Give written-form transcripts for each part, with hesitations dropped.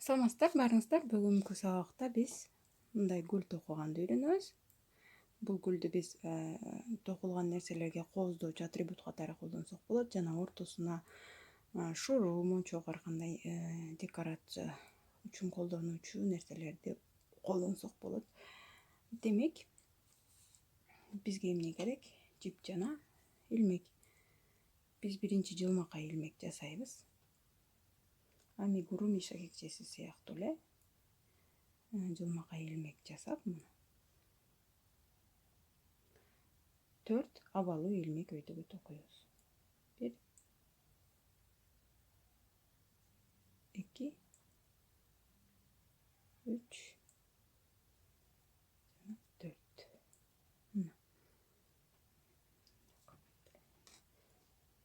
Саламатсыздар, баарыңыздар. Бүгүнкү сабакта биз мындай гүл токуганды үйрөнөбүз. Бул гүлдү биз токулган нерселерге кооздоочу атрибут катары колдонсок болот жана ортосуна шуруу, мончок ар кандай декорация үчүн колдонуучу нерселерди колдонсок болот. Демек, бизге эмне керек? Жип жана илмек. Биз биринчи жылмакай илмек жасайбыз. Амигуруми шакекчеси сыяктуу эле жылмакай илмек жасап, 4 абалуу илмек өйдөгө токуйбуз. 1 2 3 4.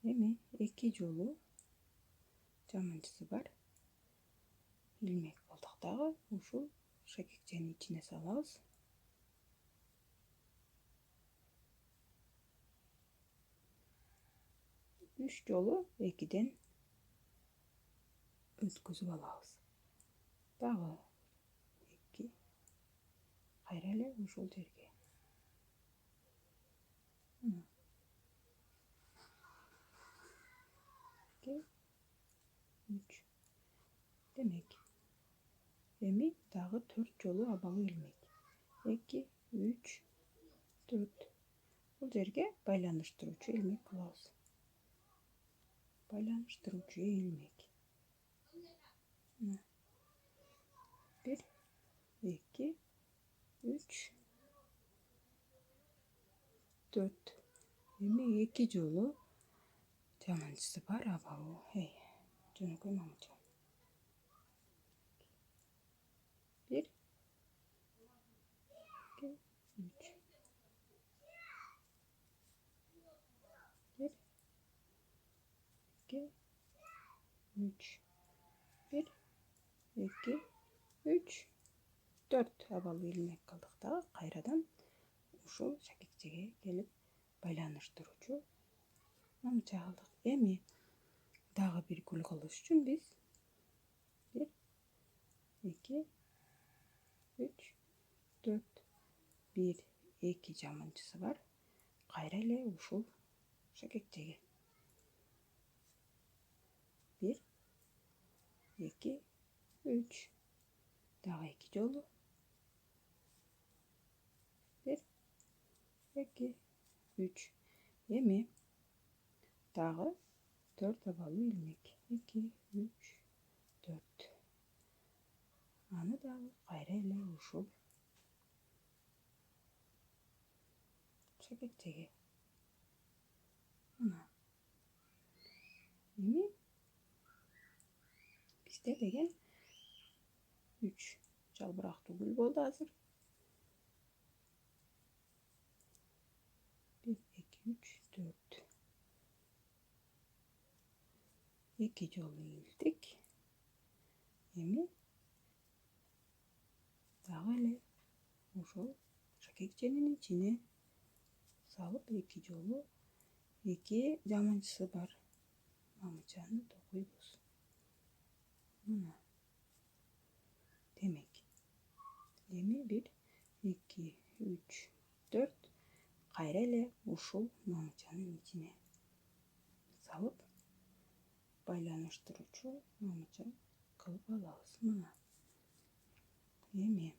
Эми 2 жолу жаманчысы бар илмек кылдык дагы. Ушул шакекченин ичине салабыз. 3 жолу 2ден өткөзүп алабыз. Дагы 2 кайра эле ушул жерге. 2 3. Демек, эми дагы 4 жолу абалуу илмек. 2 3 4. Бул жерге байланыштыруучу илмек кылабыз. Байланыштыруучу илмек. 1 2 3 4. Эми 2 жолу жаманчысы бар абалуу. Жөнөкөй мамыча. 1 2 3. 1 2 3. 1 2 3 4 абалуу илмек кылдык дагы. Кайрадан ушул шакекчеге келип байланыштыруучу мамыча кылдык. Эми дагы бир гүл кылыш үчүн биз 1 2 3 4 1 2 жаманчысы бар. Кайра эле ушул шакекчеге 1 2 3. Дагы 2 жолу 1 2 3. Эми дагы 4 абалуу илмек. 2 3 4. Аны дагы кайра эле ушул шакекчеге. Эми бизде деген 3 жалбырактуу гүл болду азыр. 1 2 3 4. 2 жолу илдик. Эми дагы эле ушул шакекченин ичине салып 2 жолу 2 жаманчысы бар мамычаны токуйбуз. Демек, эми 1 2 3 4 кайра эле ушул мамычанын ичине салып байланыштыруучу мамыча кылып алабыз. Эми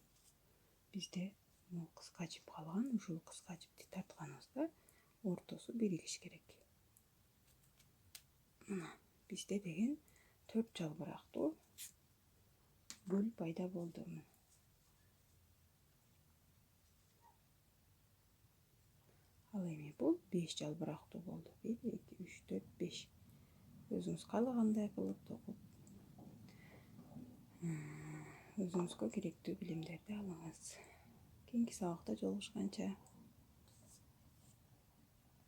бизде кыска жип калган. Ушул кыска жипти тартканыбызда ортосу биригиш керек. Бизде деген 4 жалбырактуу гүл пайда болду. Ал эми бул 5 жалбырактуу болду. 1 2 3 4 5. Өзүңүз каалагандай кылып токуп, өзүңүзгө керектүү билимдерди алыңыз. Кийинки сабакта жолугушканча